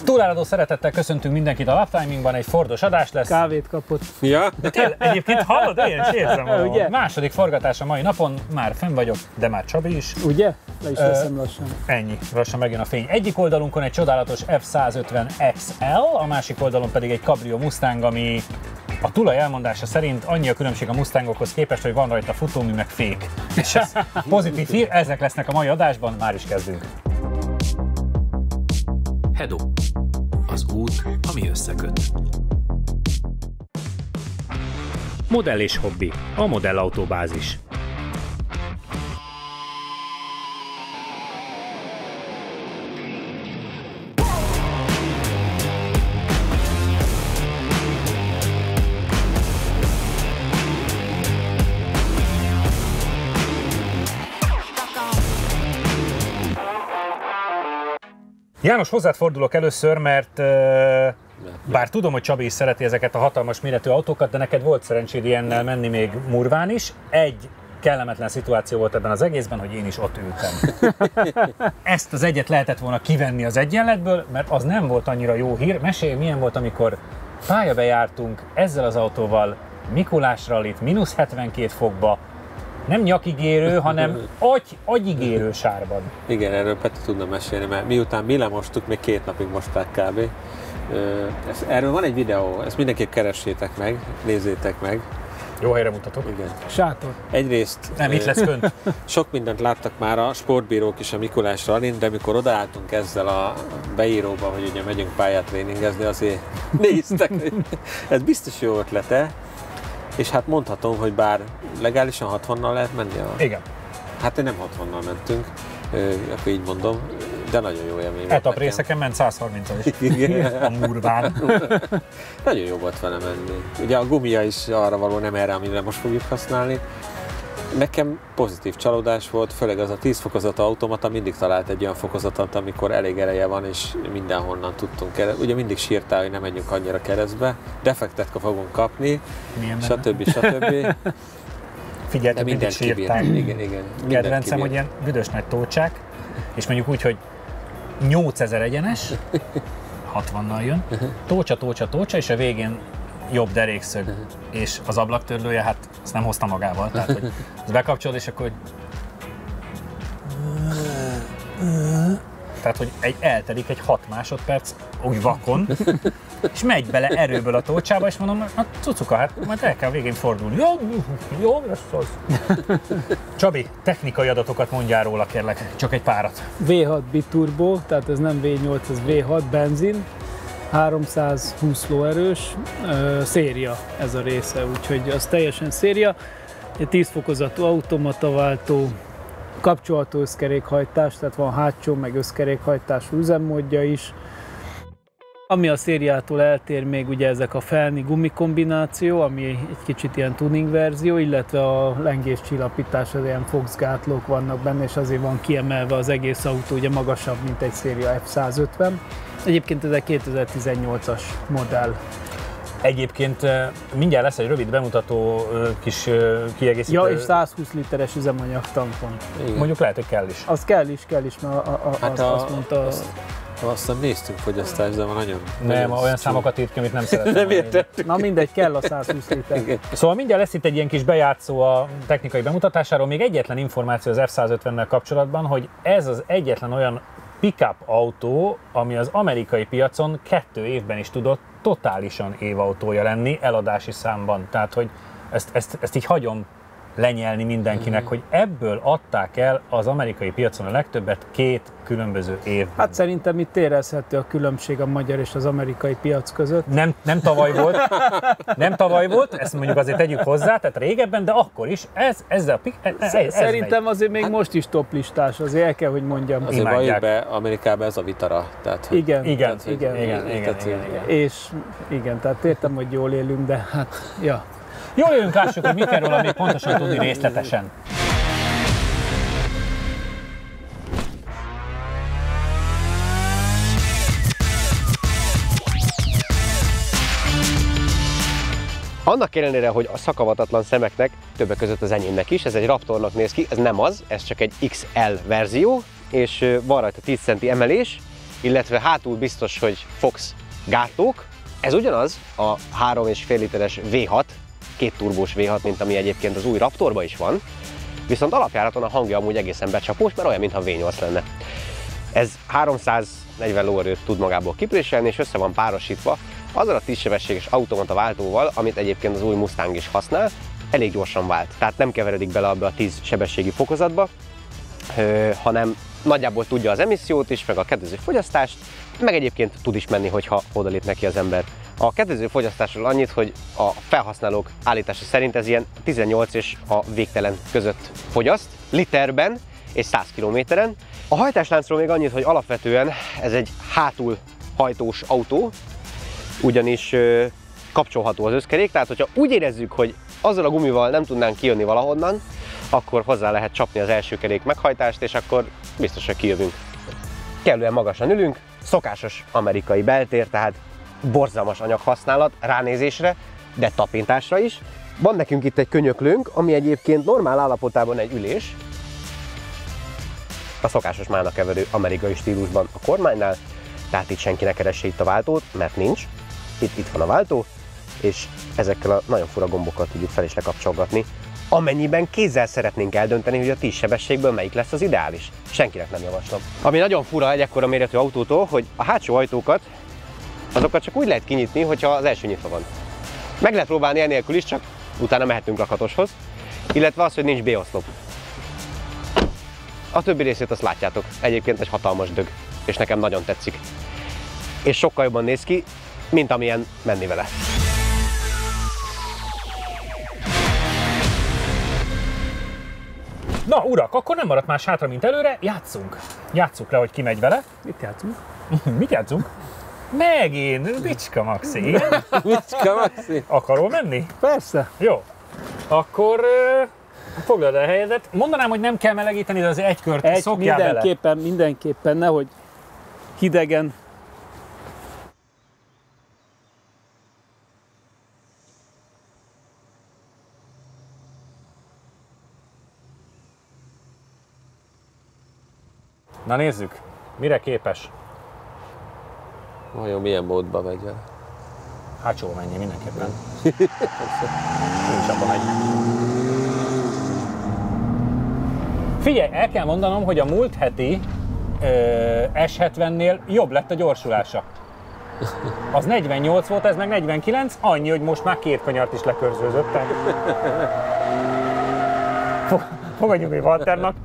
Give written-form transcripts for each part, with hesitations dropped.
Túláradó szeretettel köszöntünk mindenkit a Laptimingban, egy Fordos adás lesz. Kávét kapott. Ja. Egyébként hallod, én is érzem a második forgatás a mai napon, már fenn vagyok, de már Csabi is. Ugye? Le is veszem lassan. Ennyi, lassan megjön a fény. Egyik oldalunkon egy csodálatos F150 XL, a másik oldalon pedig egy Cabrio Mustang, ami a tulaj elmondása szerint annyi a különbség a Mustangokhoz képest, hogy van rajta futómű meg fék. És ez pozitív hír, ezek lesznek a mai adásban, már is kezdünk. Hedo. Az út, ami összeköt. Modell és hobbi. A modellautóbázis. János, hozzád fordulok először, mert bár tudom, hogy Csabi is szereti ezeket a hatalmas méretű autókat, de neked volt szerencséd ilyennel menni még Murván is. Egy kellemetlen szituáció volt ebben az egészben, hogy én is ott ültem. Ezt az egyet lehetett volna kivenni az egyenletből, mert az nem volt annyira jó hír. Mesélj, milyen volt, amikor pályabe jártunk ezzel az autóval Mikulás rallit, -72 fokba, nem nyakigérő, hanem agyigérő sárban. Igen, erről Peti tudna mesélni, mert miután mi lemostuk, még 2 napig mosták kb. Erről van egy videó, ezt mindenképp keressétek meg, nézzétek meg. Jó helyre mutatok. Igen. Sátor. Egyrészt nem, itt lesz fönt. Sok mindent láttak már a sportbírók is a Mikulás rallin, de mikor odaálltunk ezzel a beíróba, hogy ugye megyünk pályát tréningezni, azért néztek, hogy ez biztos jó ötlete. És hát mondhatom, hogy bár legálisan 60-nal lehet menni? Igen. Hát nem 60-nal mentünk, akkor így mondom, de nagyon jó élmény volt. Etap részeken ment 130-al is. A Murván. Nagyon jó volt vele menni. Ugye a gumia is arra való, nem erre, amire most fogjuk használni. Nekem pozitív csalódás volt, főleg az a 10 fokozatú automata mindig talált egy olyan fokozatot, amikor elég ereje van, és mindenhonnan tudtunk keresztbe. Ugye mindig sírtál, hogy nem megyünk annyira keresztbe, defektet fogunk kapni, stb. Figyelj, te mindig sírtál. Igen. Kedvencem, hogy ilyen büdös nagy tócsák, és mondjuk úgy, hogy 8000 egyenes, 60-nal jön, tócsa, és a végén jobb derékszög, és az ablaktörlője, hát ezt nem hozta magával, tehát hogy ezt bekapcsolod, és akkor tehát, hogy eltelik egy 6 másodperc úgy vakon, és megy bele erőből a tócsába, és mondom, hát cucuka, hát majd el kell végén fordulni. Jó, lesz az. Csabi, technikai adatokat mondjál róla, kérlek, csak egy párat. V6 biturbo, tehát ez nem V8, ez V6 benzin, 320 lóerős, széria ez a része, úgyhogy az teljesen széria. Egy 10 fokozatú automataváltó, kapcsolható összkerékhajtás, tehát van hátsó meg összkerékhajtású üzemmódja is. Ami a szériától eltér még ugye ezek a felni gumikombináció, ami egy kicsit ilyen tuning verzió, illetve a lengéscsillapítás, az ilyen Fox gátlók vannak benne, és azért van kiemelve az egész autó, ugye magasabb, mint egy széria F150. Egyébként ez egy 2018-as modell. Egyébként mindjárt lesz egy rövid bemutató kis kiegészítő. Ja, és 120 literes üzemanyagtankon. Mondjuk lehet, hogy kell is. Az kell is, mert azt mondta... Azt hiszem néztünk fogyasztást, de van nagyon... Nem, olyan számokat írt ki, amit nem szeretem. Nem értettük. Na mindegy, kell a 120 liter. Szóval mindjárt lesz itt egy ilyen kis bejátszó a technikai bemutatásáról. Még egyetlen információ az F150-nel kapcsolatban, hogy ez az egyetlen olyan pick-up autó, ami az amerikai piacon 2 évben is tudott totálisan évautója lenni eladási számban. Tehát, hogy ezt így hagyom lenyelni mindenkinek, hogy ebből adták el az amerikai piacon a legtöbbet 2 különböző évben. Hát szerintem itt érezhető a különbség a magyar és az amerikai piac között. Nem tavaly volt, ezt mondjuk azért tegyük hozzá, tehát régebben, de akkor is ez szerintem azért még most is toplistás, azért el kell, hogy mondjam. Azért valljuk be, Amerikában ez a vitara. Tehát, igen. És igen, tehát értem, hogy jól élünk, de hát, ja. Jól élünk, lássuk, hogy mit kell róla még pontosan tudni részletesen. Annak ellenére, hogy a szakavatatlan szemeknek, többek között az enyémnek is, ez egy Raptornak néz ki, ez nem az, ez csak egy XL verzió, és van rajta 10 centi emelés, illetve hátul biztos, hogy fogsz gátlók. Ez ugyanaz a 3,5 literes V6, két turbós V6, mint ami egyébként az új Raptorban is van, viszont alapjáraton a hangja amúgy egészen becsapós, mert olyan, mintha V8 lenne. Ez 340 lóerőt tud magából kipréselni, és össze van párosítva azzal a 10 sebességes automata váltóval, amit egyébként az új Mustang is használ, elég gyorsan vált. Tehát nem keveredik bele abba a 10 sebességi fokozatba, hanem nagyjából tudja az emissziót is, meg a kedvező fogyasztást, meg egyébként tud is menni, hogyha odalép neki az ember. A kedvező fogyasztásról annyit, hogy a felhasználók állítása szerint ez ilyen 18 és a végtelen között fogyaszt, literben és 100 kilométeren. A hajtásláncról még annyit, hogy alapvetően ez egy hátul hajtós autó, ugyanis kapcsolható az összkerék, tehát hogyha úgy érezzük, hogy azzal a gumival nem tudnánk kijönni valahonnan, akkor hozzá lehet csapni az első kerék meghajtást, és akkor biztos, hogy kijövünk. Kellően magasan ülünk, szokásos amerikai beltér, tehát borzalmas anyaghasználat ránézésre, de tapintásra is. Van nekünk itt egy könyöklőnk, ami egyébként normál állapotában egy ülés, a szokásos málnakeverő amerikai stílusban a kormánynál, tehát itt senki ne keresse itt a váltót, mert nincs. Itt van a váltó, és ezekkel a nagyon fura gombokkal tudjuk fel is lekapcsolgatni, amennyiben kézzel szeretnénk eldönteni, hogy a 10 sebességből melyik lesz az ideális. Senkinek nem javaslom. Ami nagyon fura egy ekkora méretű autótól, hogy a hátsó ajtókat, azokat csak úgy lehet kinyitni, hogyha az első nyitva van. Meg lehet próbálni enélkül is, csak utána mehetünk lakatoshoz, illetve az, hogy nincs B-oszlop. A többi részét azt látjátok, egyébként egy hatalmas dög, és nekem nagyon tetszik. És sokkal jobban néz ki, mint amilyen menni vele. Na urak, akkor nem maradt más hátra, mint előre, játszunk. Játsszuk le, hogy ki megy vele. Mit játszunk? Mit játszunk? Megint, Bicska Maxi, igen? Bicska Maxi? Akarol menni? Persze. Jó. Akkor foglald el a helyedet. Mondanám, hogy nem kell melegíteni, de az egy kört szokjál bele. Mindenképpen, nehogy hidegen. Na nézzük, mire képes. Vajon milyen módba megy el? Hátsó menjél mindenképpen. Nincs abban megy. Figyelj, el kell mondanom, hogy a múlt heti S70-nél jobb lett a gyorsulása. Az 48 volt, ez meg 49, annyi, hogy most már 2 kanyart is lekörzőzöttem. Fogadjunk egy Walternak,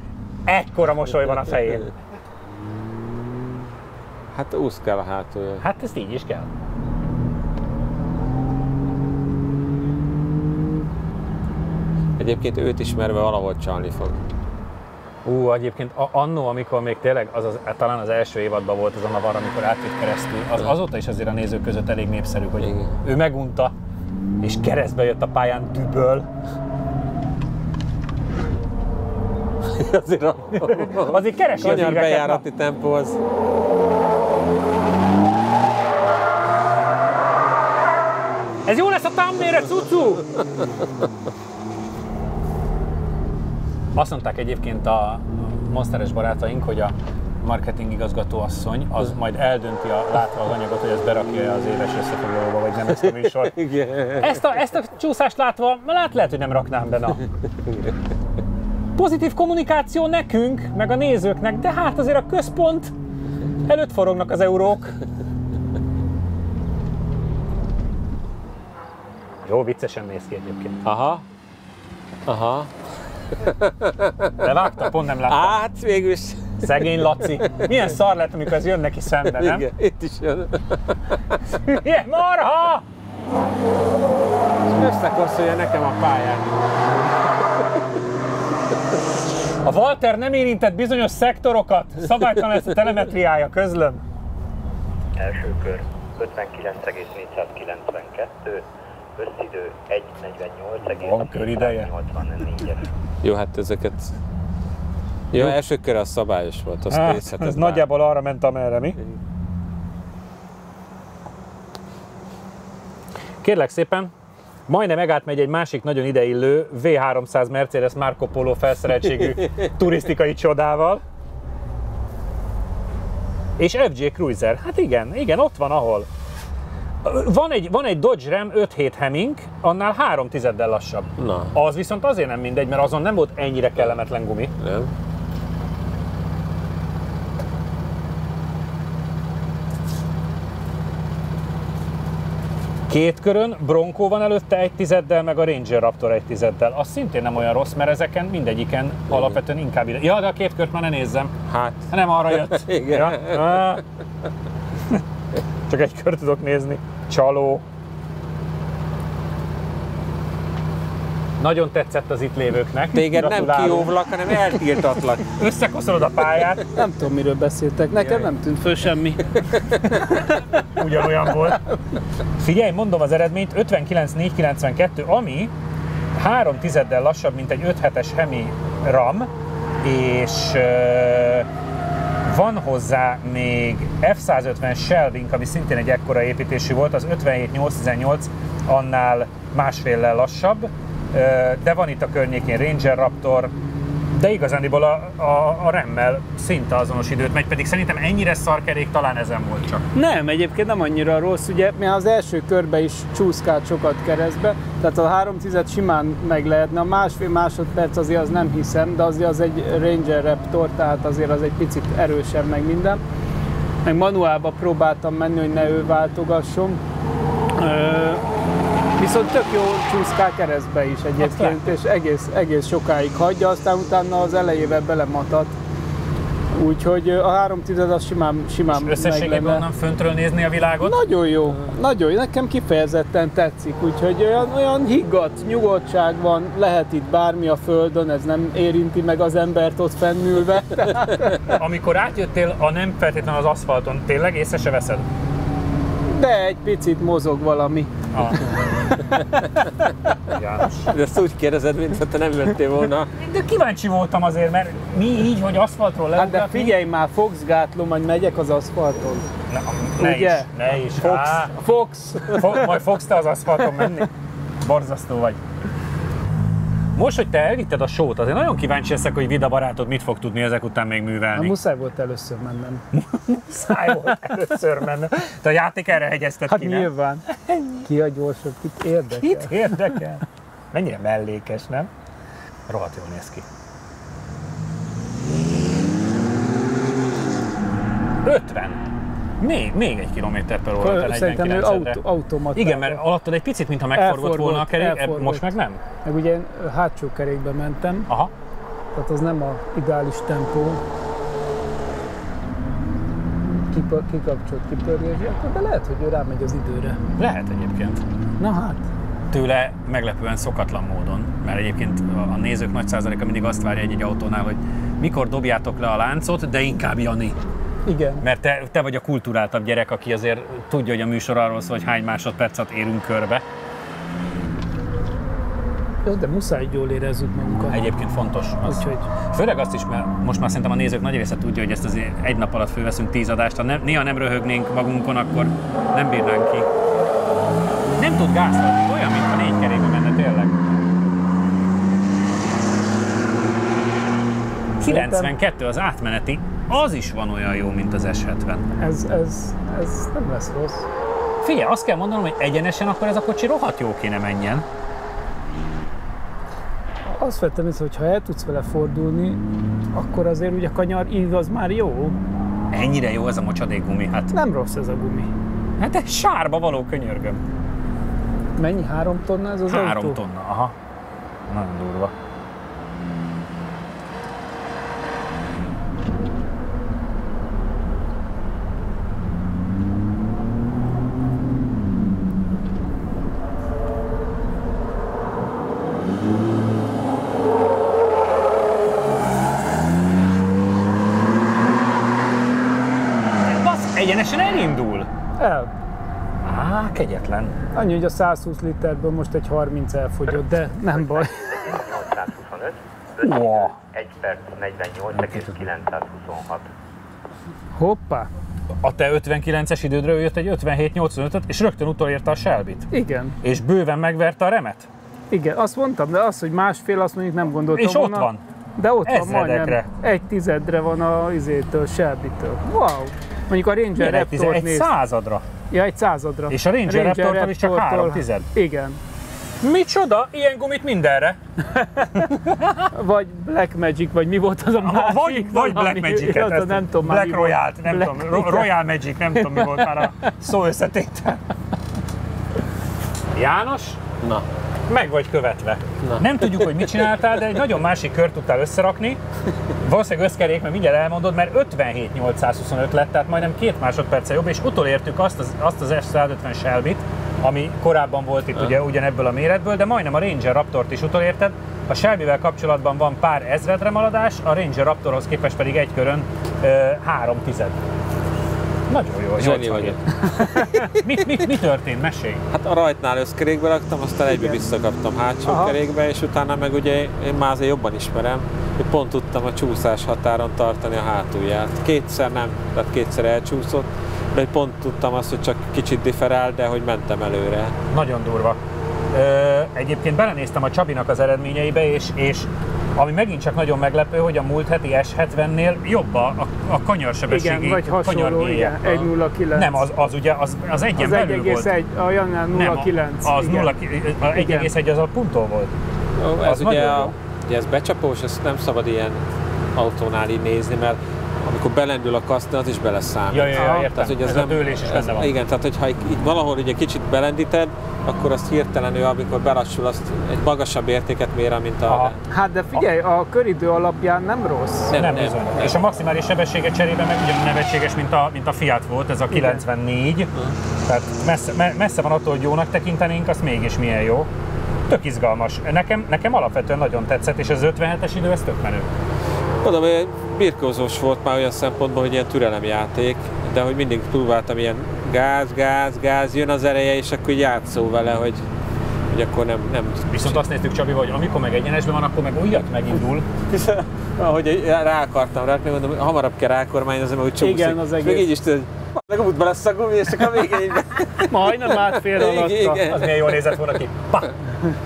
ekkora mosoly van a fején. Hát úszkál a hátulja. Hát ezt így is kell. Egyébként őt ismerve valahol csalni fog. Egyébként annó, amikor még tényleg, talán az első évadban volt az a Navarra, amikor átvitt keresztül, azóta is azért a nézők között elég népszerű, hogy igen. Ő megunta, és keresztbe jött a pályán düböl. Azért keresi az éveket. Bejárati tempó az. Ez jó lesz a thumbnailre, cucu! Azt mondták egyébként a monsteres barátaink, hogy a marketing igazgató asszony az majd eldönti látva az anyagot, hogy ezt berakja az éves összefoglalóba, vagy nem ezt a műsor. Ezt a csúszást látva, lehet, hogy nem raknám be, na. Pozitív kommunikáció nekünk, meg a nézőknek, de hát azért a központ előtt forognak az eurók. Jó, viccesen néz ki egyébként. Aha. De vágta, pont nem láttam. Hát végül is. Szegény Laci. Milyen szar lett, amikor ez jön neki szembe, nem? Igen, itt is jön. Milyen marha! És összekoszolja nekem a pályán. A Walter nem érintett bizonyos szektorokat. Szabálytalan lesz a telemetriája, közlöm. Első kör 59,492, összidő 1:48,84. Van körideje. Jó, hát ezeket... Jó, első kör az szabályos volt, azt nézheted. Ez nagyjából arra ment, amerre mi. Kérlek szépen, majdnem megátmegy egy másik nagyon ideillő V300 Mercedes Marco Polo felszereltségű turisztikai csodával. És FJ Cruiser, hát igen, ott van ahol. Van egy Dodge Ram 5.7 Hemming, annál 0,3 lassabb. Na. Az viszont azért nem mindegy, mert azon nem volt ennyire kellemetlen gumi. Nem? Két körön Bronco van előtte 1,1-del, meg a Ranger Raptor 1,1-del. Az szintén nem olyan rossz, mert ezeken mindegyiken alapvetően inkább ide. Ja, de a két kört már ne nézzem. Hát. Nem arra jött. Igen. Ja. Csak egy kört tudok nézni. Csaló. Nagyon tetszett az itt lévőknek. Téged nem Gratulálunk. kióvlak, hanem eltiltatlak. Összekoszolod a pályát. Nem tudom, miről beszéltek. Nekem nem tűnt föl semmi. Ugyanolyan volt. Figyelj, mondom az eredményt, 59,492, ami 0,3 lassabb, mint egy 5.7-es Hemi Ram, és van hozzá még F-150 Shelving, ami szintén egy ekkora építésű volt, az 57,818 annál másféllel lassabb, de van itt a környékén Ranger Raptor, de igazándiból a Rammel szinte azonos időt megy, pedig szerintem ennyire szarkerék talán ezen volt csak. Nem, egyébként nem annyira rossz, ugye, mert az első körbe is csúszkált sokat keresztbe, tehát a 3,10 simán meg lehetne, a másfél másodperc azért az nem hiszem, de azért az egy Ranger Raptor, tehát azért az egy picit erősebb meg minden. Meg manuálba próbáltam menni, hogy ne ő váltogasson. Viszont tök jó csúszkál keresztbe is egyébként, és egész sokáig hagyja, aztán utána az elejével belematat. Úgyhogy a 3,10 az simán És összességében meg onnan föntről nézni a világot? Nagyon jó, nekem kifejezetten tetszik, úgyhogy olyan higgadt, nyugodtság van, lehet itt bármi a földön, ez nem érinti meg az embert ott fennülve. Amikor átjöttél a nem feltétlenül az aszfalton, tényleg észre se veszed? De egy picit mozog valami. János. De ezt úgy kérdezed, mintha te nem jöttél volna. De kíváncsi voltam azért, mert mi így, hogy aszfaltról Hát leugatni... de figyelj már, Fox-gátló, majd megyek az aszfalton. Ne Ugye? is, ne is. Fox. Majd fogsz te az aszfalton menni? Borzasztó vagy. Most, hogy te elvitted a sót, azért nagyon kíváncsi leszek, hogy Vida barátod mit fog tudni ezek után még művelni. Muszáj volt először mennem. Muszáj volt először mennem. Te a játék erre hegyezted Hát ki, nem? nyilván. Ki a gyorsabb, kit érdekel? Itt érdekel. Mennyire mellékes, nem? Rohadt jól néz ki. 50. Még egy kilométer per óra, te Szerintem ő 49-re. automatában. Igen, mert alattad egy picit, mintha megforgott volna a kerék, elforgott. most meg nem? Meg ugye én hátsó kerékbe mentem, Aha. tehát az nem a ideális tempó. Kikapcsolt, kipörgés, de lehet, hogy ő rámegy az időre. Lehet egyébként. Na hát. Tőle meglepően szokatlan módon, mert egyébként a nézők nagy százaléka mindig azt várja egy autónál, hogy mikor dobjátok le a láncot, de inkább Jani. Igen. Mert te vagy a kulturáltabb gyerek, aki azért tudja, hogy a műsor arról szól, hogy hány másodpercet érünk körbe. Jó, de muszáj jól érezzük magunkat. Egyébként fontos az. Úgyhogy Főleg azt is, mert most már szerintem a nézők nagy része tudja, hogy ezt azért egy nap alatt fölveszünk 10 adást, ha néha nem röhögnénk magunkon, akkor nem bírnánk ki. Nem tud gázolni, olyan, mintha 4 kerékbe menne tényleg. 92 az átmeneti, az is van olyan jó, mint az S70. ez nem lesz rossz. Figyelj, azt kell mondanom, hogy egyenesen akkor ez a kocsi rohadt jó kéne menjen. Azt vettem észre, hogy ha el tudsz vele fordulni, akkor azért ugye a kanyar ív az már jó. Ennyire jó ez a mocsadék gumi, hát. Nem rossz ez a gumi. Hát ez sárba való, könyörgöm. Mennyi? 3 tonna ez az 3 autó? tonna, aha. Nagyon durva. Egyenesen elindul? El. Á, kegyetlen. Annyi, hogy a 120 literből most egy 30 elfogyott, de nem baj. 825, Wow. 1 perc 48,926. Hoppá. A te 59-es idődről jött egy 57-85-öt, és rögtön utolérte a Shelbyt. Igen. És bőven megverte a Remet. Igen, azt mondtam, de az, hogy másfél, azt mondjuk nem gondoltam És ott volna. van. De ott van Ezredekre. majdnem. 1/10 van a izétől, Shelbytől. Wow. Mondjuk a Ranger Raptort egy nézd. századra. Ja, egy századra. És a Ranger Raptortól is csak 3/10. Igen. Micsoda? Ilyen gumit mindenre. Vagy Black Magic, vagy mi volt az a másik? Vagy Black Magic-et. Nem tudom már. Black Royale-t, nem Black tudom. Royal Magic, nem tudom mi volt már a szó összetétel. János? Na. Meg vagy követve. Na. Nem tudjuk, hogy mit csináltál, de egy nagyon másik kört tudtál összerakni. Valószínűleg összkerék, mert mindjárt elmondod, mert 57.825 lett, tehát majdnem 2 másodperccel jobb, és utolértük azt az S150 Shelby-t, ami korábban volt itt ugye ugyanebből a méretből, de majdnem a Ranger Raptort is utolérted. A Shelby-vel kapcsolatban van pár ezredre maradás, a Ranger Raptorhoz képest pedig egy körön 3/10. Nagyon jó, Zseni vagyok. Mi történt? Mesélj! Hát a rajtnál összkerékbe raktam, aztán egybe visszakaptam hátsó kerékbe, és utána meg ugye én már azért jobban ismerem, hogy pont tudtam a csúszás határon tartani a hátulját. Kétszer nem, tehát kétszer elcsúszott, de pont tudtam azt, hogy csak kicsit differál, de hogy mentem előre. Nagyon durva. Egyébként belenéztem a Csabinak az eredményeibe, és ami megint csak nagyon meglepő, hogy a múlt heti S70-nél jobb a kanyarsebességi. Igen, vagy hasonló, igen, 1.09. Nem, az ugye az egyen belül volt. 1,1, a Jannál 0,9. Az 1,1 az a puntó volt. Ez ugye, ugye ez becsapós, ezt nem szabad ilyen autónál így nézni, mert amikor belendül a kaszni, az is beleszámít. Ja, értem. Tehát, hogy ez a dőlés is benne van. Igen, tehát hogyha így valahol ugye kicsit belendíted, akkor azt hirtelenül, amikor belassul, azt egy magasabb értéket mér, mint a... Hát de figyelj, a köridő alapján nem rossz. Nem. És a maximális sebessége cserében meg ugyanúgy nevetséges, mint a Fiat volt, ez a 94. Tehát messze van attól, hogy jónak tekintenénk, azt mégis milyen jó. Tök izgalmas. Nekem alapvetően nagyon tetszett, és az 57-es idő, ez tök menő. Mondom, hogy birkózós volt már olyan szempontból, hogy ilyen türelemjáték, de hogy mindig próbáltam ilyen gáz, jön az ereje, és akkor játszó vele, hogy akkor nem... Viszont azt néztük, Csabi, hogy amikor meg egyenesben van, akkor meg újat megindul. Ahogy rá akartam rakni, mondom, hamarabb kell rákormányozni, mert úgy csúszik. Igen, az egész. Még így is tudod, meg útba lesz a gumi, és csak a végén... Majdnem átfér alatta. Az milyen jól nézett volna ki.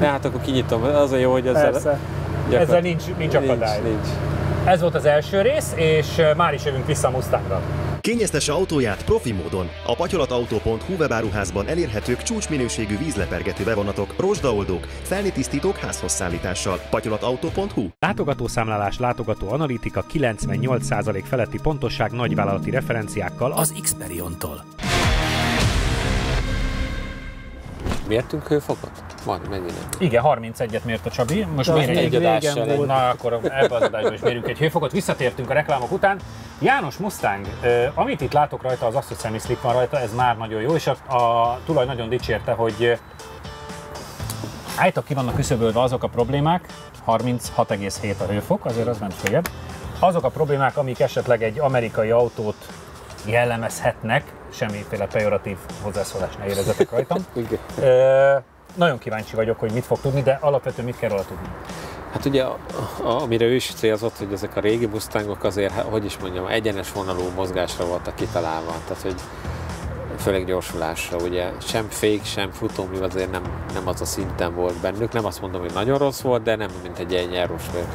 Hát akkor kinyitom, az a jó, hogy ezzel... Ezzel nincs akadály. Nincs. Ez volt az első rész, és már is jövünk vissza a Mustangra. Kényeztesse autóját profi módon. A patyolatautó.hu webáruházban elérhetők csúcsminőségű vízlepergető bevonatok, rozsdaoldók, felnitisztítók házhoz szállítással. patyolatautó.hu. Látogatószámlálás, látogatóanalitika, 98% feletti pontosság nagyvállalati referenciákkal Az Xperiontól. Mértünk hőfokot? Van, mennyire? Igen, 31-et mért a Csabi. Most mér egy adással egy. Na, akkor ebbe az adásban is mérünk egy hőfokot. Visszatértünk a reklámok után. János Mustang, amit itt látok rajta, az azt, hogy semi-slick van rajta, ez már nagyon jó, és a tulaj nagyon dicsérte, hogy állítok ki vannak küszöbölve azok a problémák, 36,7 a hőfok, azért az nem följebb. Azok a problémák, amik esetleg egy amerikai autót jellemezhetnek, semmiféle pejoratív hozzászólás ne érezzetek rajtam. Nagyon kíváncsi vagyok, hogy mit fog tudni, de alapvetően mit kell róla tudni. Hát ugye, amire ő is célzott, hogy ezek a régi Mustangok azért, hogy is mondjam, egyenes vonalú mozgásra voltak kitalálva. Tehát, hogy főleg gyorsulásra, ugye sem fék, sem futómű azért nem az a szinten volt bennük. Nem azt mondom, hogy nagyon rossz volt, de nem mint egy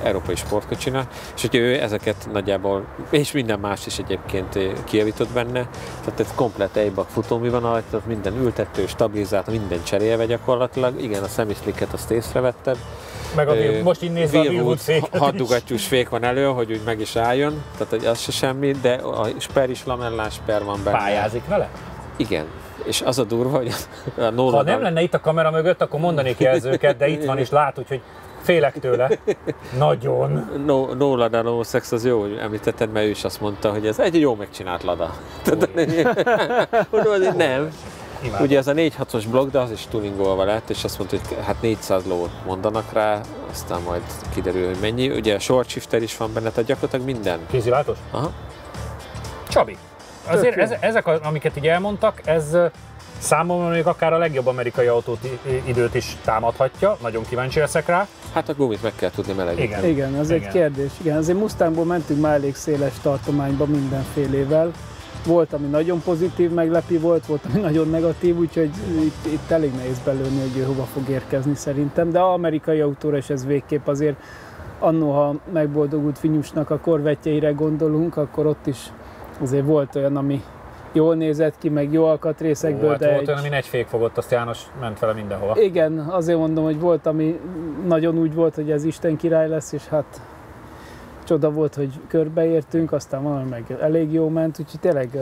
európai sportkocsina. És hogy ő ezeket nagyjából, és minden más is egyébként kijavított benne. Tehát ez komplett egybak futómű van rajta, minden ültető, stabilizált, minden cserélve gyakorlatilag. Igen, a semi-slicket azt észrevetted. Meg most így nézve a Willwood féket 6 dugattyús fék van elő, hogy úgy meg is álljon, tehát hogy az se semmi, de a sper is lamellás sper van benne. Pályázik vele? Igen, és az a durva, hogy a Nolan... Ha nem lenne itt a kamera mögött, akkor mondanék jelzőket, de itt van és lát, úgyhogy félek tőle. Nagyon. Nolan a No Sex az jó, hogy említetted, mert ő is azt mondta, hogy ez egy jó megcsinált Lada. Mondom, hogy nem. Imádom. Ugye ez a 4.6-os blokk, de az is tuningolva lett, és azt mondta, hogy hát 400 lót mondanak rá, aztán majd kiderül, hogy mennyi. Ugye a short shifter is van benne, tehát gyakorlatilag minden. Kézilátós? Aha. Csabi, azért ezek, amiket így elmondtak, ez számomra még akár a legjobb amerikai időt is támadhatja, nagyon kíváncsi leszek rá. Hát a gumit meg kell tudni melegíteni. Igen, ez egy kérdés. Igen, azért Mustangból mentünk már elég széles tartományba mindenfélével. Volt, ami nagyon pozitív meglepi volt, ami nagyon negatív, úgyhogy itt elég nehéz belőni, hogy ő hova fog érkezni szerintem. De az amerikai autóra is ez végképp azért, annó, ha megboldogult Finyusnak a korvettjeire gondolunk, akkor ott is azért volt olyan, ami jól nézett ki, meg jó alkatrészekből, Hát de volt olyan, ami egy fék fogott, azt János ment vele mindenhova. igen, azért mondom, hogy volt, ami nagyon úgy volt, hogy ez Isten király lesz, és hát csoda volt, hogy körbeértünk, aztán valami meg elég jó ment, úgyhogy tényleg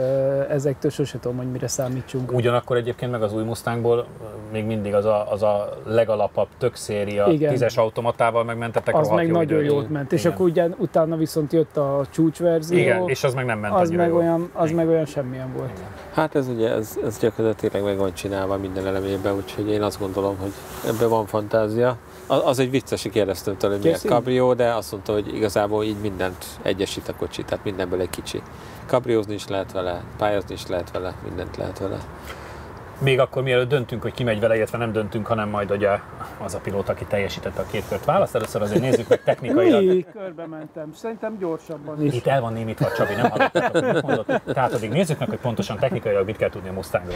ezektől sose tudom, hogy mire számítsunk. Ugyanakkor egyébként meg az új Mustangból még mindig az a legalapabb tök széria 10-es automatával megmentettek az rohadt meg jó nagyon időig. jót ment, és akkor utána viszont jött a csúcsverzió. Igen, és az meg nem ment az annyira meg jól. olyan, az meg olyan semmilyen volt. Hát ez ugye, ez gyakorlatilag meg van csinálva minden elemében, úgyhogy én azt gondolom, hogy ebben van fantázia. Az egy vicces, hogy kérdeztem tőle, hogy miért kabrió, de azt mondta, hogy igazából így mindent egyesít a kocsi, tehát mindenből egy kicsi. Kabriózni is lehet vele, pályazni is lehet vele, mindent lehet vele. Még akkor mielőtt döntünk, hogy ki megy vele, illetve nem döntünk, hanem majd ugye az a pilóta, aki teljesítette a 2 kört választ. Először azért nézzük meg technikailag. Mi körbe mentem, szerintem gyorsabban is. Itt el van némítva a Csabi, nem hallottátok, hogy mit mondott. Tehát addig nézzük meg, hogy pontosan technikailag mit kell tudni a Mustangról.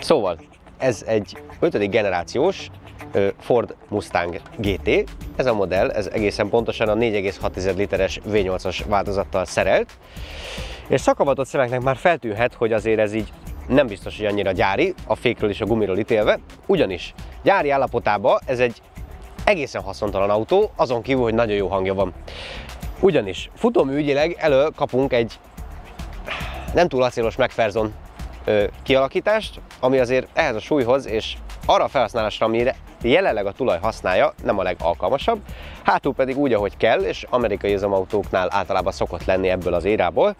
Szóval, ez egy 5. generációs Ford Mustang GT. Ez a modell, ez egészen pontosan a 4,6 literes V8-as változattal szerelt. És szakavatott szemeknek már feltűnhet, hogy azért ez így nem biztos, hogy annyira gyári, a fékről és a gumiról ítélve, ugyanis gyári állapotában ez egy egészen haszontalan autó, azon kívül, hogy nagyon jó hangja van. Ugyanis futóműügyileg elő kapunk egy nem túl acélos McPherson kialakítást, ami azért ehhez a súlyhoz és arra a felhasználásra, amire jelenleg a tulaj használja, nem a legalkalmasabb, hátul pedig úgy, ahogy kell, és amerikai üzemautóknál általában szokott lenni ebből az érából,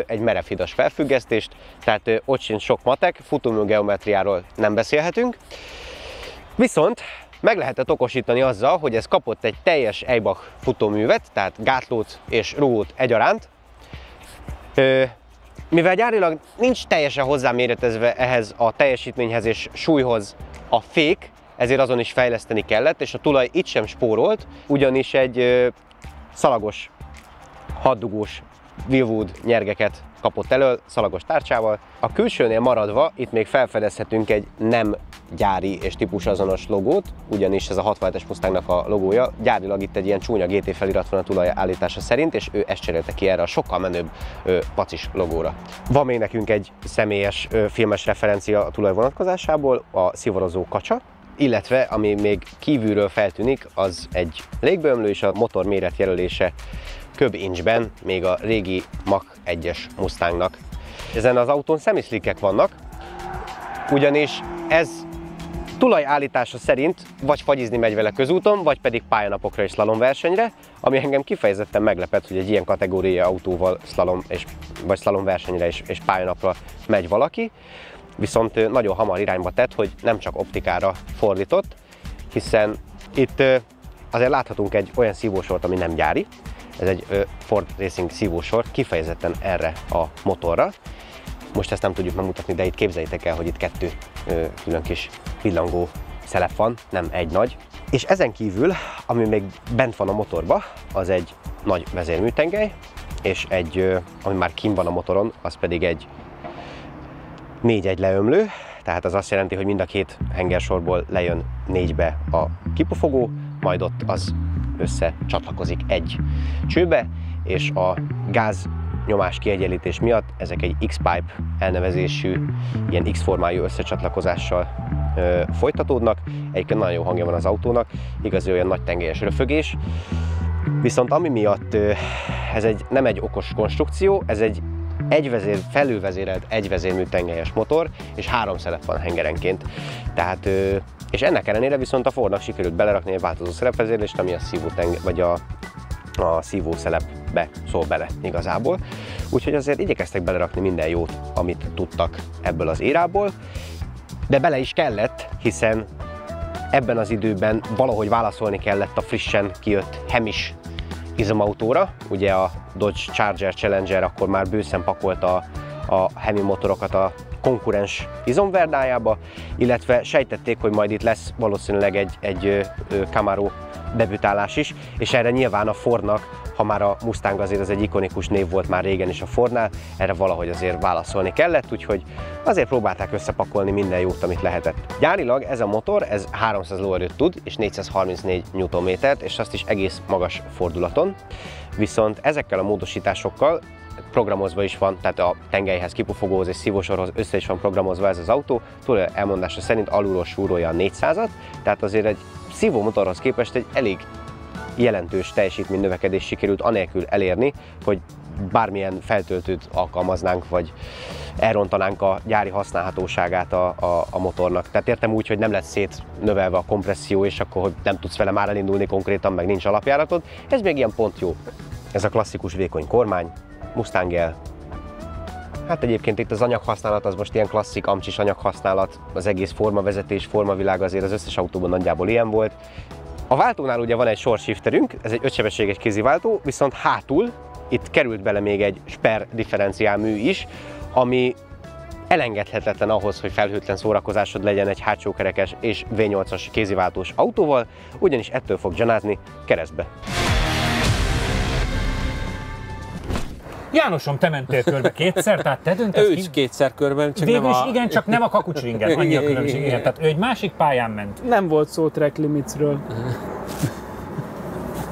egy merevhidas felfüggesztést, tehát ott sincs sok matek, futómű geometriáról nem beszélhetünk. Viszont meg lehetett okosítani azzal, hogy ez kapott egy teljes Eibach futóművet, tehát gátlót és rúgót egyaránt. Mivel gyárilag nincs teljesen hozzáméretezve ehhez a teljesítményhez és súlyhoz a fék, ezért azon is fejleszteni kellett, és a tulaj itt sem spórolt, ugyanis egy szalagos, haddugós Wilwood nyergeket kapott elő, szalagos tárcsával. A külsőnél maradva itt még felfedezhetünk egy nem gyári és típusazonos logót, ugyanis ez a 67-es Mustangnak a logója. Gyárilag itt egy ilyen csúnya GT felirat van a tulaj állítása szerint, és ő ezt cserélte ki erre a sokkal menőbb pacis logóra. Van még nekünk egy személyes filmes referencia a tulaj vonatkozásából, a szivarozó kacsa, illetve ami még kívülről feltűnik, az egy légbeömlő és a motor méretjelölése köbincsben, még a régi Mach 1-es Mustangnak. Ezen az autón szemiszlikek vannak, ugyanis ez tulajállítása szerint vagy fagyizni megy vele közúton, vagy pedig pályanapokra és szlalomversenyre, ami engem kifejezetten meglepett, hogy egy ilyen kategóriai autóval szlalomversenyre és pályanapra megy valaki. Viszont nagyon hamar irányba tett, hogy nem csak optikára fordított, hiszen itt azért láthatunk egy olyan szívósort, ami nem gyári. Ez egy Ford Racing szívósor, kifejezetten erre a motorra. Most ezt nem tudjuk megmutatni, de itt képzeljétek el, hogy itt 2 külön kis villangó szelep van, nem egy nagy. És ezen kívül, ami még bent van a motorba, az egy nagy vezérműtengely, és egy, ami már kint van a motoron, az pedig egy 4-1 leömlő, tehát az azt jelenti, hogy mind a 2 hengersorból lejön 4-be a kipufogó, majd ott az összecsatlakozik egy csőbe, és a gáz nyomás kiegyenlítés miatt ezek egy X-pipe elnevezésű, ilyen X-formájú összecsatlakozással folytatódnak. Egyébként nagyon jó hangja van az autónak, igazi olyan nagy tengelyes röfögés. Viszont ami miatt ez nem egy okos konstrukció, ez egy felülvezérelt egyvezérmű tengelyes motor, és 3 szelep van hengerenként. Tehát, és ennek ellenére viszont a Fordnak sikerült belerakni egy változó szerepvezérlést, ami a szívószelepbe szól bele igazából. Úgyhogy azért igyekeztek belerakni minden jót, amit tudtak ebből az érából, de bele is kellett, hiszen ebben az időben valahogy válaszolni kellett a frissen kijött Hemis izomautóra. Ugye a Dodge Charger Challenger akkor már bőszen pakolta a Hemi motorokat a konkurens izomverdájába, illetve sejtették, hogy majd itt lesz valószínűleg egy Camaro debütálás is, és erre nyilván a Fordnak, ha már a Mustang azért az egy ikonikus név volt már régen is a Fordnál, erre valahogy azért válaszolni kellett, úgyhogy azért próbálták összepakolni minden jót, amit lehetett. Gyárilag ez a motor, ez 300 lóerőt tud, és 434 Nm-t, és azt is egész magas fordulaton. Viszont ezekkel a módosításokkal programozva is van, tehát a tengelyhez, kipufogóhoz és szívósorhoz össze is van programozva ez az autó, túl elmondása szerint alulról súrolja a 400-at, tehát azért egy szívómotorhoz képest egy elég jelentős teljesítménynövekedés sikerült anélkül elérni, hogy bármilyen feltöltőt alkalmaznánk, vagy elrontanánk a gyári használhatóságát a motornak. Tehát értem úgy, hogy nem lesz szétnövelve a kompresszió, és akkor hogy nem tudsz vele már elindulni konkrétan, meg nincs alapjáratod. Ez még ilyen pont jó. Ez a klasszikus vékony kormány, Mustang-el. Hát egyébként itt az anyaghasználat az most ilyen klasszik amcsis anyaghasználat, az egész formavezetés, formavilág azért az összes autóban nagyjából ilyen volt. A váltónál ugye van egy sorshifterünk, ez egy 5-sebességes kéziváltó, viszont hátul itt került bele még egy Sper differenciálmű is, ami elengedhetetlen ahhoz, hogy felhőtlen szórakozásod legyen egy hátsókerekes és V8-as kéziváltós autóval, ugyanis ettől fog zsanázni keresztbe. Jánosom, te mentél körbe kétszer, tehát te döntesz Ő is kétszer körben, csak végül nem is a... igen, csak nem a kakucsringen, annyi a különbség. Igen. Tehát ő egy másik pályán ment. Nem volt szó track limitsről.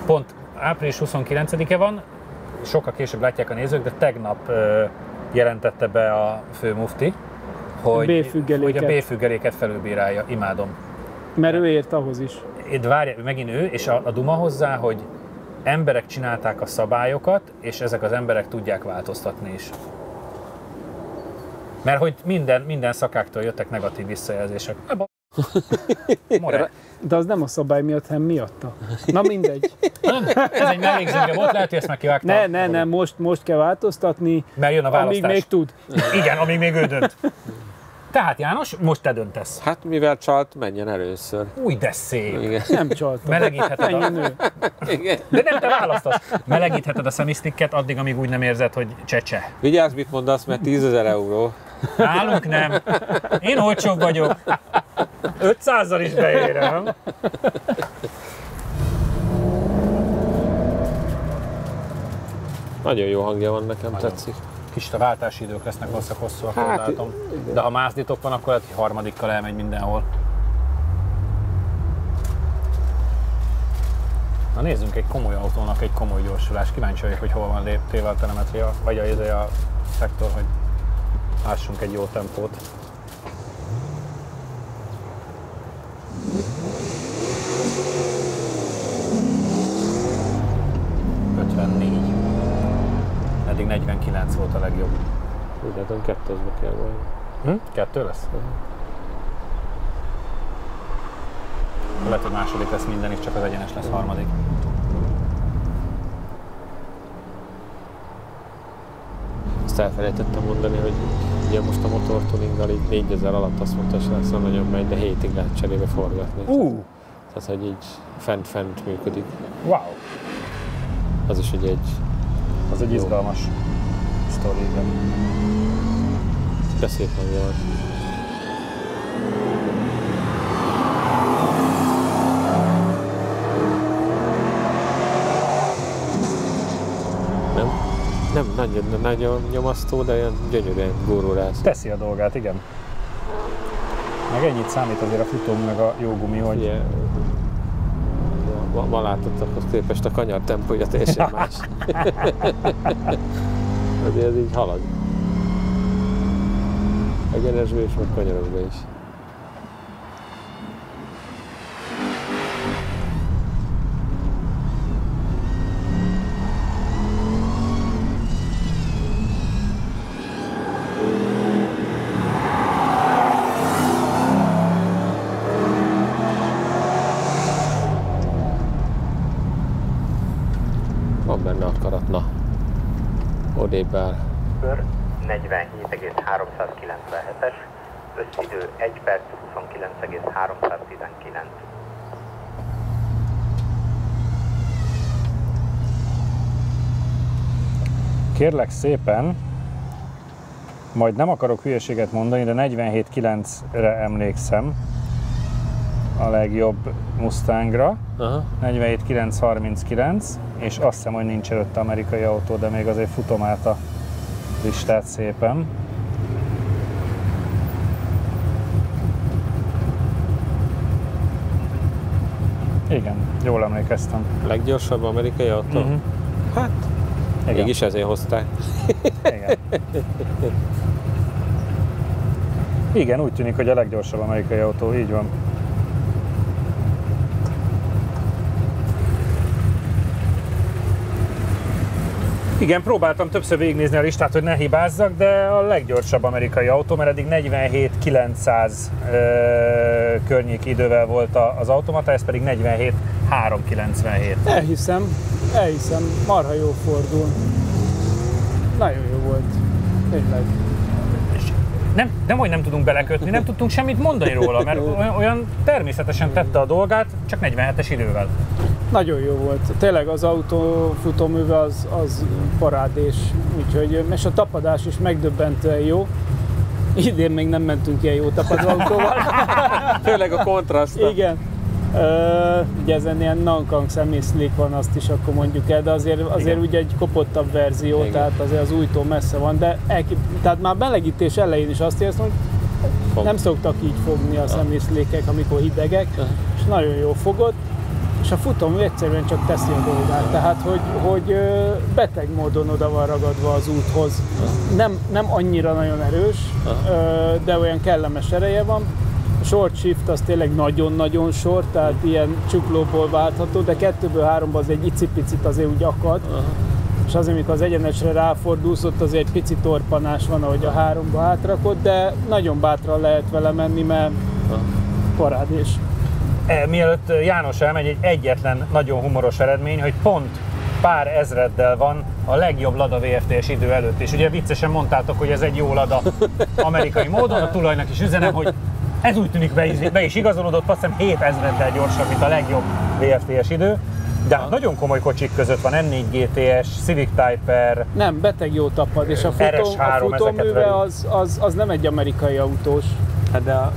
Pont április 29-e van, sokkal később látják a nézők, de tegnap jelentette be a főmufti, hogy a B-függeléket felülbírálja. Imádom. Mert ő ért ahhoz is. Itt várja, megint ő, és a duma hozzá, hogy emberek csinálták a szabályokat, és ezek az emberek tudják változtatni is. Mert hogy minden szakáktól jöttek negatív visszajelzések. De az nem a szabály miatt, hanem miatta. Na mindegy. Nem, ez egy mellékzőnye volt, lehet, hogy ezt meg kivágtam. Ne, most kell változtatni, mert jön a választás. amíg még tud. Igen, amíg még ő dönt. Tehát János, most te döntesz. Hát mivel csalt, menjen először. Új, de szép. Igen. Nem csaltam. Melegítheted Igen. De nem te választasz. Melegítheted a szemisztikket addig, amíg úgy nem érzed, hogy csecse. Vigyázz, mit mondasz, mert 10 000 euró. Nálunk nem. Én olcsóbb vagyok. 500-zal is beérem. Nagyon jó hangja van, nekem tetszik. Kis a váltási idők lesznek hosszúak, látom. De ha mázditok van, akkor lehet, hogy harmadikkal elmegy mindenhol. Na nézzünk egy komoly autónak egy komoly gyorsulás. Kíváncsi vagyok, hogy hol van téve a telemetria, vagy a szektor, hogy lássunk egy jó tempót. Eddig 49 volt a legjobb. Úgy látom, kettőzbe kell majd. Kettő lesz? Lehet, hogy második lesz minden is, csak az egyenes lesz harmadik. Azt elfelejtettem mondani, hogy ugye most a motortuninggal így 4000 alatt azt mondta, hogy lesz nagyon megy, de 7-ig lehet cserébe forgatni. Tehát, hogy így fent működik. Wow! Az is ugye egy... Az egy izgalmas sztori. De szép hangja van. Nem nagyon nyomasztó, de olyan gyönyörűen górórász. Teszi a dolgát, igen. Meg ennyit számít azért a futó, meg a jó gumi, hogy... Yeah. Ma látottakhoz képest a kanyar tempója teljesen más. Azért ez így halad. Egyenesbe is, meg kanyarokba is. Van benne akarat, na. Odébb áll. Kör 47,397-es, összidő 1 perc 29,319. Kérlek szépen, majd nem akarok hülyeséget mondani, de 47,9-re emlékszem. a legjobb Mustangra, Aha. 47.939, és azt hiszem, hogy nincs előtte amerikai autó, de még azért futom át a listát szépen. Igen, jól emlékeztem. Leggyorsabb amerikai autó? Hát, Igen. mégis ezért hozták. Igen. Igen, úgy tűnik, hogy a leggyorsabb amerikai autó, így van. Igen, próbáltam többször végignézni a listát, hogy ne hibázzak, de a leggyorsabb amerikai autó, mert eddig 47.900 környéki idővel volt az automata, ez pedig 47.397. Elhiszem, marha jó fordul. Nagyon jó volt, tényleg. Nem, hogy nem tudunk belekötni, nem tudtunk semmit mondani róla, mert olyan természetesen tette a dolgát, csak 47-es idővel. Nagyon jó volt. Tényleg az autó futóműve az parádés, úgyhogy, és a tapadás is megdöbbentően jó. Idén még nem mentünk ilyen jó tapadó autóval. Főleg a kontraszt. Igen. Ugye ezen ilyen Nankang semi-slick van, azt is akkor mondjuk el, de azért ugye egy kopottabb verzió, Igen. tehát azért az újtól messze van, de tehát már belegítés elején is azt éreztem, hogy nem szoktak így fogni a semi-slickek, amikor hidegek, és nagyon jó fogott, és a futómű egyszerűen csak teszi a dolgát, tehát hogy beteg módon oda van ragadva az úthoz. Nem annyira nagyon erős, de olyan kellemes ereje van. A short shift az tényleg nagyon-nagyon short, tehát ilyen csuklóból váltható, de 2-ből 3-ban az egy icipicit azért úgy akad. És azért, amikor az egyenesre ráfordulsz, ott azért egy pici torpanás van, ahogy a 3-ba átrakod, de nagyon bátran lehet vele menni, mert parádés. Mielőtt János elmegy, egy egyetlen nagyon humoros eredmény, hogy pont pár ezreddel van a legjobb Lada VRT-es idő előtt. És ugye viccesen mondtátok, hogy ez egy jó Lada amerikai módon, a tulajnak is üzenem, hogy ez úgy tűnik be is igazolódott, azt hiszem 7 ezreddel gyorsabb, mint a legjobb VRT-es idő. De nagyon komoly kocsik között van M4 GTS, Civic Type R. Nem, beteg jó tapad, és a futóműve az nem egy amerikai autós. Hát de a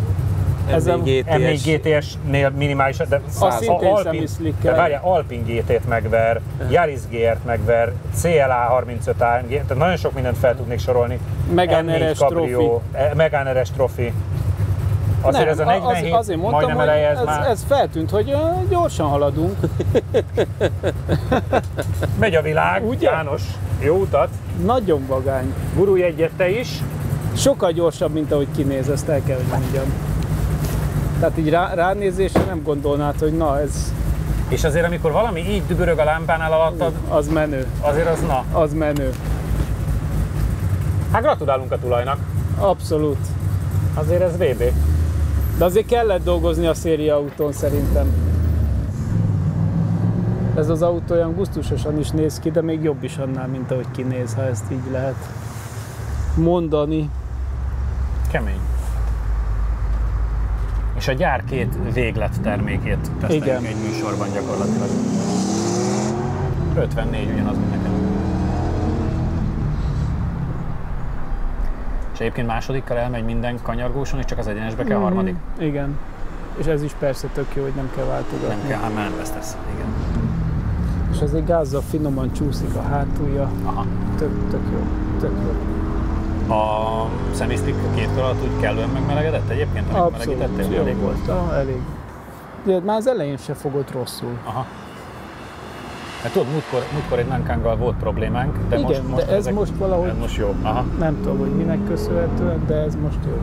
M4 GTS-nél minimális, de Alpine GT-t megver, Yaris GR-t megver, CLA 35 AMG, tehát nagyon sok mindent fel tudnék sorolni. Megane RS Trophy. Megane RS Trophy. Azért nem, ez a 47, azért mondtam, hogy ez feltűnt, hogy gyorsan haladunk. Megy a világ, ugye? János, jó utat. Nagyon vagány. Gurulj egyet te is. Sokkal gyorsabb, mint ahogy kinéz, ezt el kell, hogy mondjam. Tehát így ránézésre nem gondolnád, hogy na ez... És azért amikor valami így dübörög a lámpánál alattad... Az menő. Azért az na. Az menő. Hát gratulálunk a tulajnak. Abszolút. Azért ez VB. De azért kellett dolgozni a széria autón szerintem. Ez az autó olyan gusztusosan is néz ki, de még jobb is annál, mint ahogy kinéz, ha ezt így lehet mondani. Kemény. És a gyár két véglet termékét teszteljük egy műsorban gyakorlatilag. 54 ugyanaz, mint neked. És egyébként másodikkal elmegy minden kanyargóson, és csak az egyenesbe kell harmadik? Igen. És ez is persze tök jó, hogy nem kell váltogatni. Nem kell, hát már nem vesztesz. Igen. És azért gázzal finoman csúszik a hátulja. Aha. Tök jó. Tök jó. A semi-slick két kör alatt úgy kellően megmelegedett egyébként? Abszolút, jó elég volt. Elég. De már az elején se fogott rosszul. Aha. Mert tudod, múltkor egy Nankanggal volt problémánk, de igen, most de ez most valahogy... Ez most jó. Aha. Nem tudom, hogy minek köszönhetően, de ez most jó.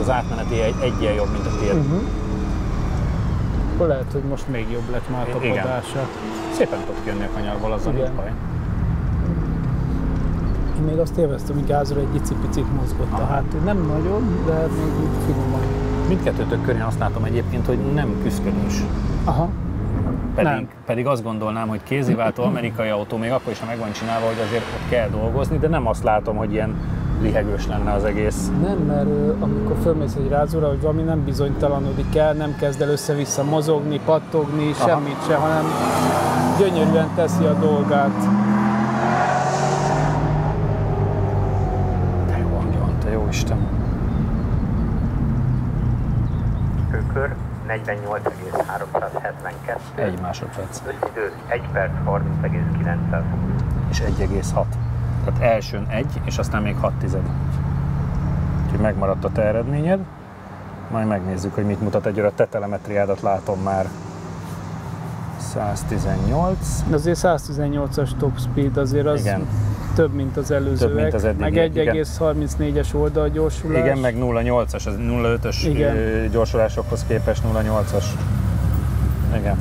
Az átmeneti egyen jobb, mint a tiéd. Akkor lehet, hogy most még jobb lett már a tapadása. Szépen tudok jönni a kanyarból, azzal nincs baj. Én még azt élveztem, hogy gázra egy icipicit mozgott a hátul. Nem nagyon, de még úgy finoman. Mindkettőtök körén azt látom egyébként, hogy nem küszködős. Aha. Pedig azt gondolnám, hogy kéziváltó amerikai autó még akkor is, ha meg van csinálva, hogy azért ott kell dolgozni, de nem azt látom, hogy ilyen lihegős lenne az egész. Nem, mert amikor fölmész egy rázóra, hogy valami nem bizonytalanodik el, nem kezd el össze-vissza mozogni, pattogni, semmit se, hanem gyönyörűen teszi a dolgát. De jó hangja van, te jó Isten. Hőkör 48,372. 1 másodperc. Összidő 1 perc 30,920. És 1,6. Tehát elsőn 1, és aztán még 6 tized. Úgyhogy megmaradt a te eredményed. Majd megnézzük, hogy mit mutat egyre. A te telemetriádat látom már. 118. De azért 118-as top speed azért az Igen. több, mint az előzőek. Több, mint az eddigiek, meg 1,34-es oldalgyorsulás. Igen, meg 0,8-as, az 0,5-ös gyorsulásokhoz képest 0,8-as. Igen.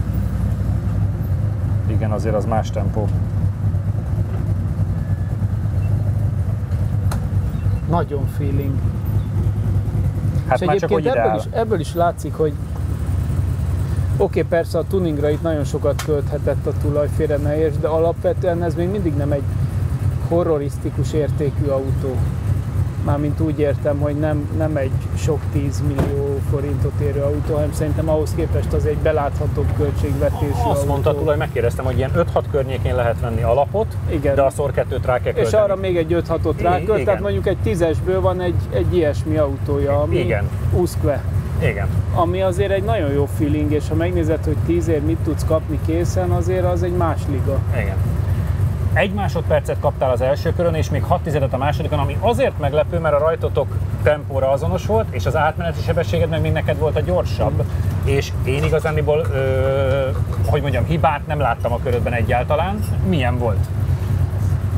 Igen, azért az más tempó. Nagyon feeling. Hát és már csak hogy egyébként ideál. ebből is látszik, hogy oké, persze a tuningra itt nagyon sokat költhetett a tulaj, félre ne érts, de alapvetően ez még mindig nem egy horrorisztikus értékű autó. Mármint úgy értem, hogy nem egy sok 10 millió forintot érő autó, hanem szerintem ahhoz képest az egy beláthatóbb költségvetésű autó. Azt mondta a tulaj, megkérdeztem, hogy ilyen 5-6 környékén lehet venni alapot, igen. De a szor 2-t rá kell költeni. És arra még egy 5-6-ot rákölt, tehát mondjuk egy 10-esből van egy ilyesmi autója, ami igen. Uszkve. Igen. Ami azért egy nagyon jó feeling, és ha megnézed, hogy 10-ért mit tudsz kapni készen, azért az egy más liga. Igen. 1 másodpercet kaptál az első körön, és még 6 tizedet a másodikon, ami azért meglepő, mert a rajtotok tempóra azonos volt, és az átmeneti sebességed meg még neked volt a gyorsabb. És én igazániból, hogy mondjam, hibát nem láttam a körödben egyáltalán. Milyen volt?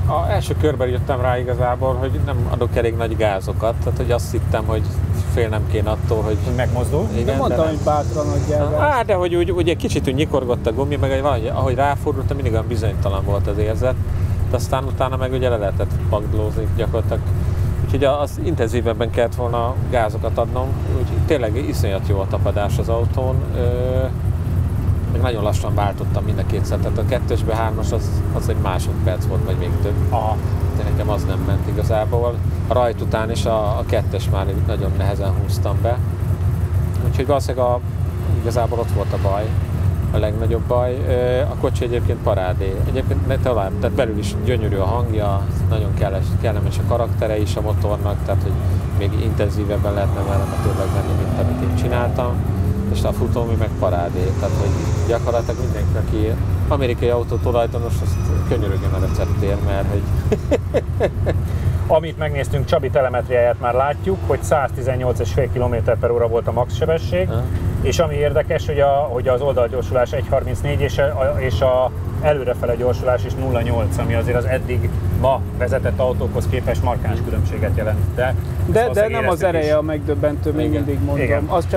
A első körben jöttem rá igazából, hogy nem adok elég nagy gázokat, tehát hogy azt hittem, hogy félnem kéne attól, hogy megmozdul. Igen, de mondtam, hogy bátran adjál. Á, de hogy úgy egy kicsit úgy nyikorgott a gumi, meg valahogy, ahogy ráfordultam, mindig olyan bizonytalan volt az érzet, de aztán utána meg ugye le lehetett pagdlózni gyakorlatilag. Úgyhogy az intenzívebben kellett volna gázokat adnom, úgyhogy tényleg iszonyat jó a tapadás az autón. Meg nagyon lassan váltottam mind a kétszer, tehát a 2-esbe 3-as az egy másodperc volt, vagy még több. Aha. De nekem az nem ment igazából. A rajt után is a 2-es már nagyon nehezen húztam be. Úgyhogy valószínűleg igazából ott volt a baj, a legnagyobb baj. A kocsi egyébként parádé. Egyébként tehát belül is gyönyörű a hangja, nagyon kellemes a karaktere is a motornak, tehát hogy még intenzívebben lehetne vele tényleg menni, mint amit én csináltam. És a futómű meg parádé, tehát hogy gyakorlatilag mindenki, aki amerikai autótulajdonos, azt könyörögjön a receptért, mert hogy... Amit megnéztünk, Csabi telemetriáját már látjuk, hogy 118,5 km/h volt a max sebesség, és ami érdekes, hogy az oldalgyorsulás 1.34 és a előrefele gyorsulás is 0.8, ami azért az eddig ma vezetett autókhoz képest markáns különbséget jelent. De nem az ereje a megdöbbentő, még mindig mondom. Igen. Az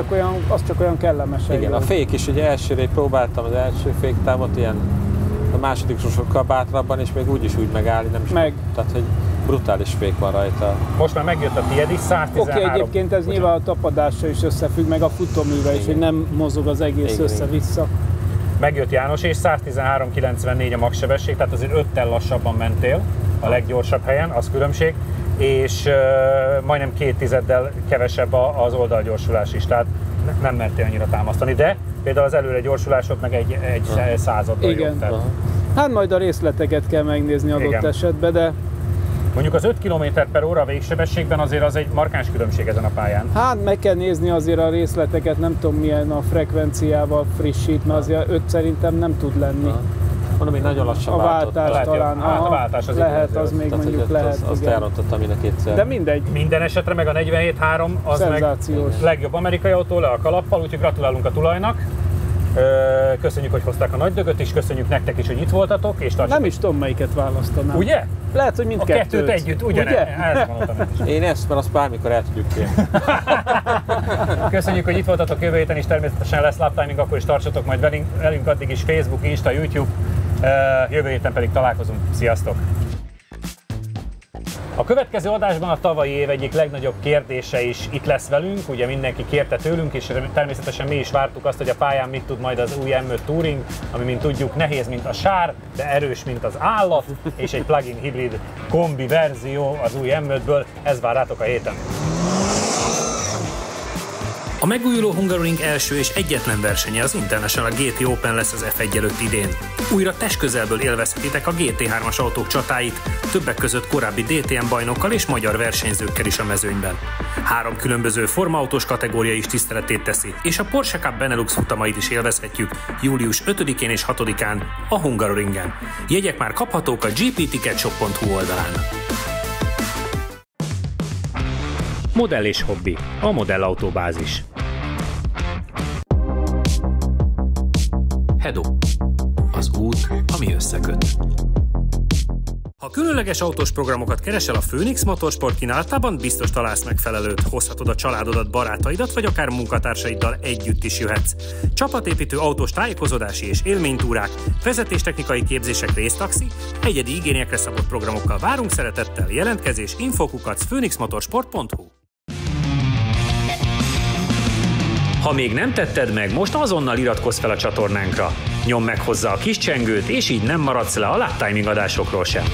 csak olyan kellemes. Igen, a fék is, ugye elsőre próbáltam az első féktávot, ilyen a második sokkal bátrabban, és még úgy megállni, nem is. Tehát, hogy brutális fék van rajta. Most már megjött a tiéd is, 113. Oké, egyébként ez nyilván a tapadással is összefügg, meg a futóművel is, hogy nem mozog az egész össze-vissza. Megjött János, és 113,94 a max sebesség, tehát azért 5-tel lassabban mentél a leggyorsabb helyen, az különbség, és majdnem 2 tizeddel kevesebb az oldalgyorsulás is, tehát nem mertél annyira támasztani, de például az előre gyorsulásod meg egy századdal jobb. Tehát... Hát majd a részleteket kell megnézni adott esetben, de... Mondjuk az 5 km/h végsebességben azért az egy markáns különbség ezen a pályán. Hát meg kell nézni azért a részleteket, nem tudom milyen a frekvenciával frissít, mert azért 5 szerintem nem tud lenni. Mondom, hogy nagyon lassan váltott. A váltás talán. A váltás az lehet, az még tehát, mondjuk lehet. Azt elrontottam mind a kétszer. De mindegy. Minden esetre meg a 47.3 az szenzációs. Meg legjobb amerikai autó le a kalappal, úgyhogy gratulálunk a tulajnak. Köszönjük, hogy hozták a nagy dögöt, és köszönjük nektek is, hogy itt voltatok. És nem is tudom, melyiket választanám. Ugye? Lehet, hogy mindkettőt. A kettőt együtt, ugye? Én ezt, mert azt bármikor el tudjuk kérni. Köszönjük, hogy itt voltatok, jövő héten is természetesen lesz Lap Timing, akkor is tartsatok majd velünk, addig is Facebook, Insta, YouTube. Jövő héten pedig találkozunk. Sziasztok! A következő adásban a tavalyi év egyik legnagyobb kérdése is itt lesz velünk, ugye mindenki kérte tőlünk, és természetesen mi is vártuk azt, hogy a pályán mit tud majd az új M5 Touring, ami mint tudjuk nehéz, mint a sár, de erős, mint az állat, és egy plug-in hibrid kombi verzió az új M5-ből, ez vár rátok a héten. A megújuló Hungaroring első és egyetlen versenye az International GT Open lesz az F1 előtt idén. Újra testközelből élvezhetitek a GT3-as autók csatáit, többek között korábbi DTM bajnokkal és magyar versenyzőkkel is a mezőnyben. 3 különböző formaautós kategória is tiszteletét teszi, és a Porsche Cup Benelux futamait is élvezhetjük július 5-én és 6-án a Hungaroringen. Jegyek már kaphatók a gpticketshop.hu oldalán. Modell és hobbi, a modellautóbázis. Hedo. Az út, ami összeköt. Ha különleges autós programokat keresel a Phoenix Motorsport kínálatában, biztos találsz megfelelőt. Hozhatod a családodat, barátaidat, vagy akár munkatársaiddal együtt is jöhetsz. Csapatépítő autós tájékozódási és élménytúrák, vezetéstechnikai képzések, résztaxi, egyedi igényekre szabott programokkal várunk szeretettel. Jelentkezés info@phoenixmotorsport.hu. Ha még nem tetted meg, most azonnal iratkozz fel a csatornánkra. Nyomd meg hozzá a kis csengőt, és így nem maradsz le a Lap Timing adásokról sem.